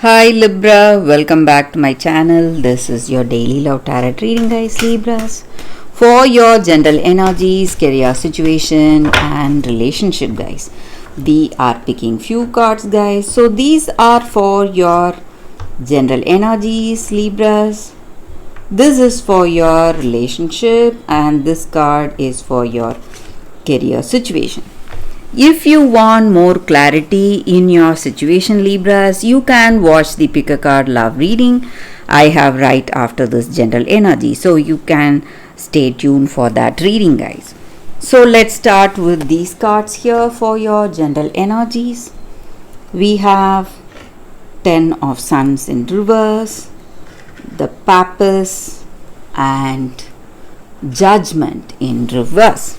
Hi Libra, welcome back to my channel. This is your daily love tarot reading, guys. Libras, for your general energies, career situation and relationship, guys. We are picking few cards, guys. So these are for your general energies, Libras. This is for your relationship and this card is for your career situation. If you want more clarity in your situation, Libras, you can watch the pick a card love reading I have right after this general energy. So you can stay tuned for that reading, guys. So let's start with these cards here for your general energies. We have 10 of Suns in reverse, the Papas and Judgment in reverse.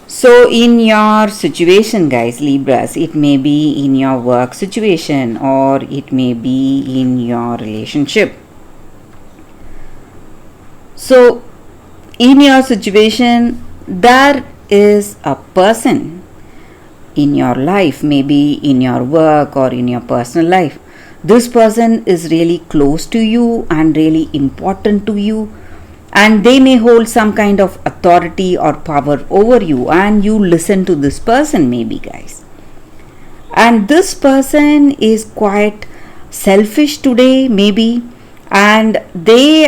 So in your situation, guys, Libras, it may be in your work situation or it may be in your relationship. So in your situation, there is a person in your life, maybe in your work or in your personal life. This person is really close to you and really important to you, and they may hold some kind of authority or power over you, and you listen to this person, maybe, guys. And this person is quite selfish today, maybe, and they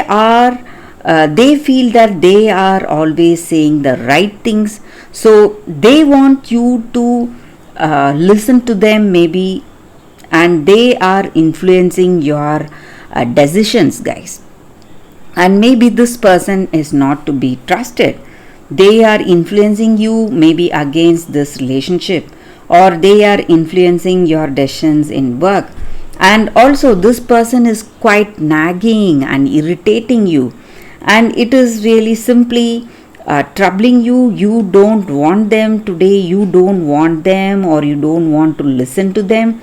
feel that they are always saying the right things, so they want you to listen to them, maybe, and they are influencing your decisions, guys. And maybe this person is not to be trusted. They are influencing you maybe against this relationship, or they are influencing your decisions in work. And also this person is quite nagging and irritating you, and it is really simply troubling you. You don't want them today, you don't want them, or you don't want to listen to them,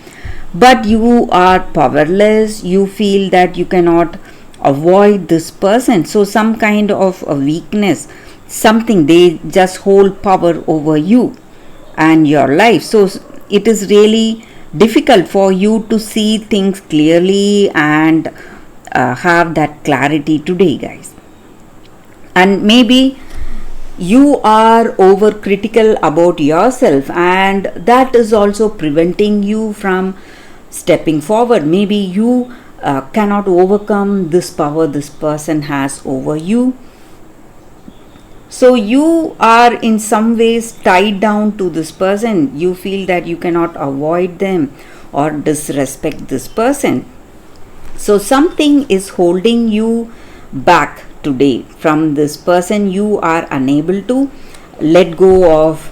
but you are powerless. You feel that you cannot avoid this person, so some kind of a weakness, something, they just hold power over you and your life. So it is really difficult for you to see things clearly and have that clarity today, guys. And maybe you are overcritical about yourself, and that is also preventing you from stepping forward. Maybe you cannot overcome this power this person has over you. So you are in some ways tied down to this person. You feel that you cannot avoid them or disrespect this person. So something is holding you back today from this person. You are unable to let go of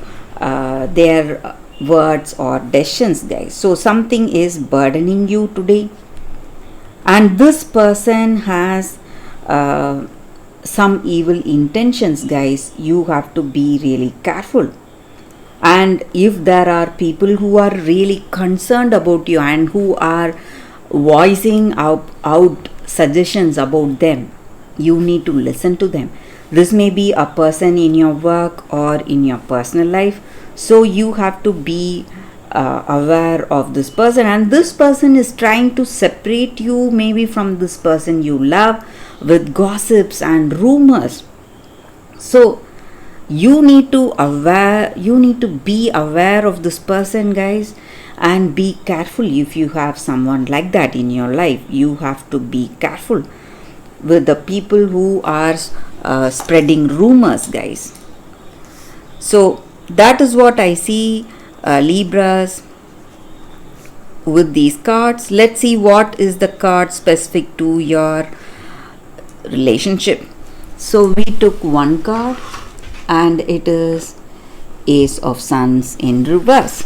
their words or decisions, guys. So something is burdening you today. And this person has some evil intentions, guys. You have to be really careful. And if there are people who are really concerned about you and who are voicing out suggestions about them, you need to listen to them. This may be a person in your work or in your personal life. So you have to be aware of this person, and this person is trying to separate you maybe from this person you love with gossips and rumors. So you need to be aware of this person, guys, and be careful. If you have someone like that in your life, you have to be careful with the people who are spreading rumors, guys. So that is what I see, Libras, with these cards. Let's see what is the card specific to your relationship. So we took one card, and it is Ace of Suns in reverse.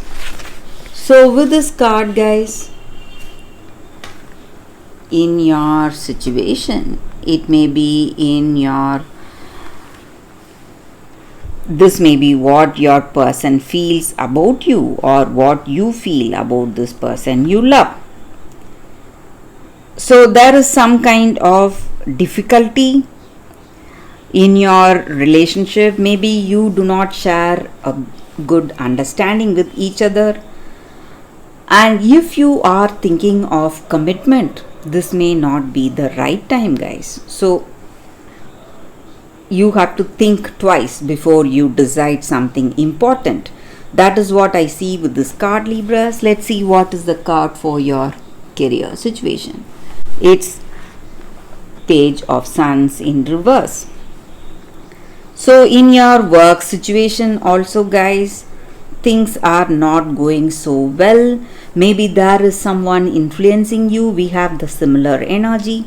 So with this card, guys, in your situation, it may be in your, this may be what your person feels about you or what you feel about this person you love. So there is some kind of difficulty in your relationship. Maybe you do not share a good understanding with each other. And if you are thinking of commitment, this may not be the right time, guys. So you have to think twice before you decide something important. That is what I see with this card, Libras. Let's see what is the card for your career situation. It's Page of Suns in reverse. So in your work situation also, guys, things are not going so well. Maybe there is someone influencing you. We have the similar energy.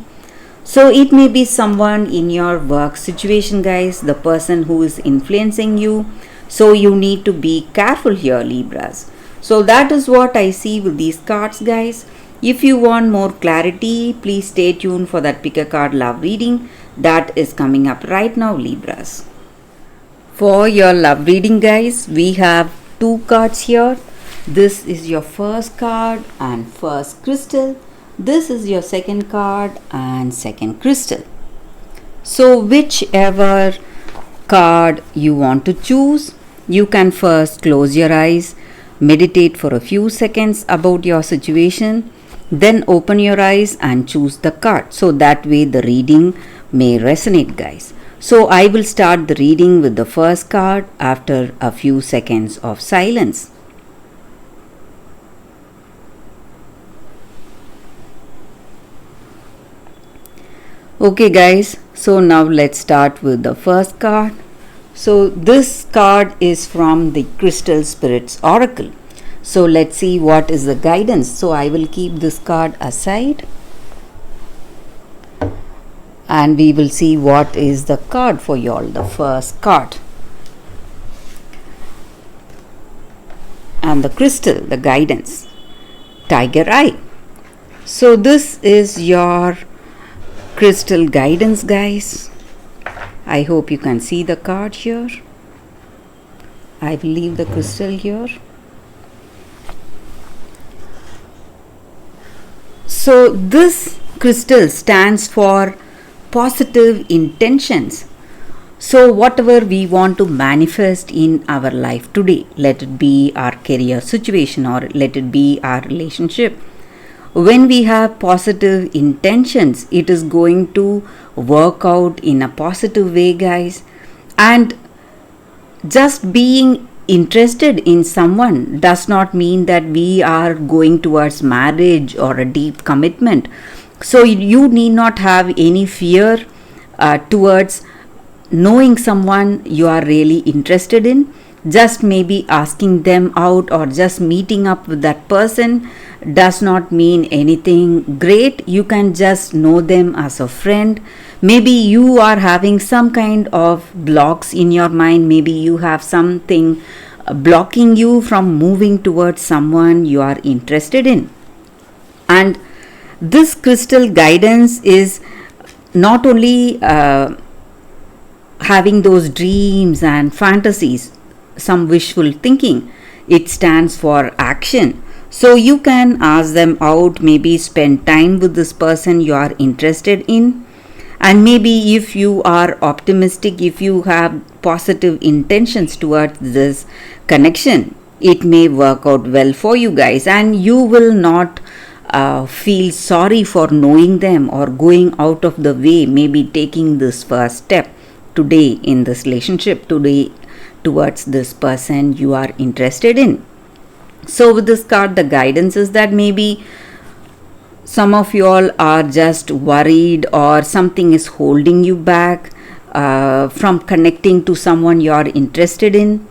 So it may be someone in your work situation, guys, the person who is influencing you. So you need to be careful here, Libras. So that is what I see with these cards, guys. If you want more clarity, please stay tuned for that pick a card love reading that is coming up right now, Libras. For your love reading, guys, we have two cards here. This is your first card and first crystal. This is your second card and second crystal. So whichever card you want to choose, you can first close your eyes, meditate for a few seconds about your situation, then open your eyes and choose the card. So that way the reading may resonate, guys. So I will start the reading with the first card after a few seconds of silence. Okay, guys, so now let's start with the first card. So this card is from the Crystal Spirits Oracle. So let's see what is the guidance. So I will keep this card aside and we will see what is the card for y'all. The first card and the crystal, the guidance, Tiger Eye. So this is your crystal guidance, guys. I hope you can see the card here. I will leave the crystal here. So this crystal stands for positive intentions. So whatever we want to manifest in our life today, let it be our career situation or let it be our relationship, when we have positive intentions, it is going to work out in a positive way, guys. And just being interested in someone does not mean that we are going towards marriage or a deep commitment. So you need not have any fear towards knowing someone you are really interested in. Just maybe asking them out or just meeting up with that person does not mean anything great. You can just know them as a friend. Maybe you are having some kind of blocks in your mind. Maybe you have something blocking you from moving towards someone you are interested in. And this crystal guidance is not only having those dreams and fantasies, some wishful thinking. It stands for action. So you can ask them out, maybe spend time with this person you are interested in. And maybe if you are optimistic, if you have positive intentions towards this connection, it may work out well for you guys, and you will not feel sorry for knowing them or going out of the way, maybe taking this first step today in this relationship, today towards this person you are interested in. So with this card, the guidance is that maybe some of you all are just worried or something is holding you back from connecting to someone you are interested in.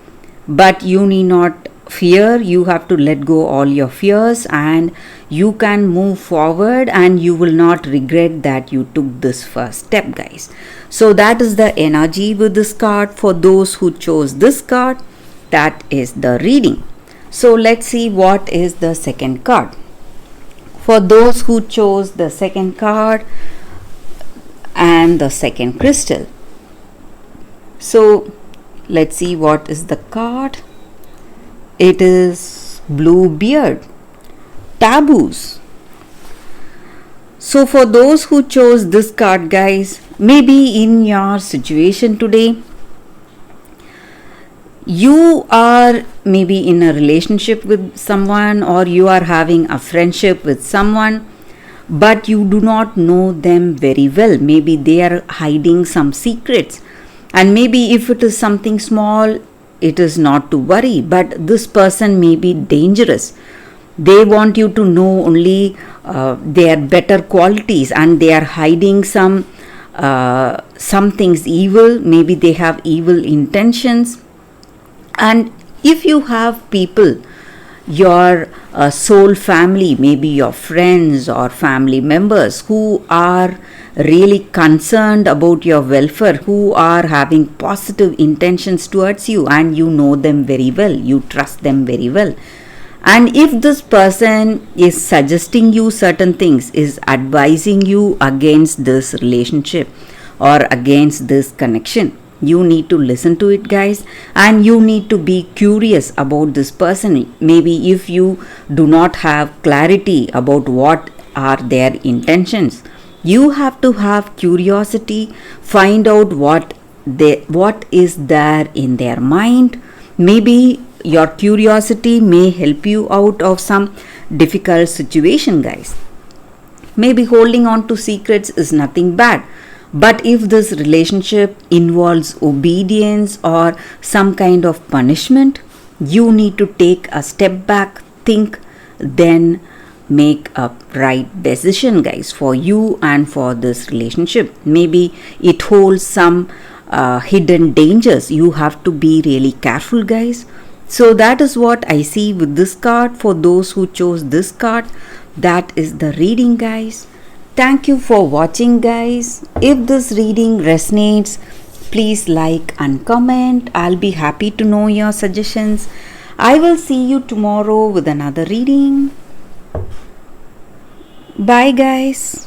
But you need not fear. You have to let go all your fears and you can move forward and you will not regret that you took this first step, guys. So that is the energy with this card. For those who chose this card, that is the reading. So let's see what is the second card. For those who chose the second card and the second crystal. So let's see what is the card. It is Blue Beard, Taboos. So for those who chose this card, guys, maybe in your situation today, you are maybe in a relationship with someone, or you are having a friendship with someone, but you do not know them very well. Maybe they are hiding some secrets, and maybe if it is something small, it is not to worry, but this person may be dangerous. They want you to know only their better qualities, and they are hiding some things evil. Maybe they have evil intentions. And if you have people, your soul family, maybe your friends or family members, who are really concerned about your welfare, who are having positive intentions towards you, and you know them very well, you trust them very well, and if this person is suggesting you certain things, is advising you against this relationship or against this connection, you need to listen to it, guys, and you need to be curious about this person. Maybe if you do not have clarity about what are their intentions, you have to have curiosity, find out what is there in their mind. Maybe your curiosity may help you out of some difficult situation, guys. Maybe holding on to secrets is nothing bad, but if this relationship involves obedience or some kind of punishment, you need to take a step back, think, then make a right decision, guys, for you and for this relationship. Maybe it holds some hidden dangers. You have to be really careful, guys. So that is what I see with this card. For those who chose this card, that is the reading, guys. Thank you for watching, guys. If this reading resonates, please like and comment. I'll be happy to know your suggestions. I will see you tomorrow with another reading. Bye, guys.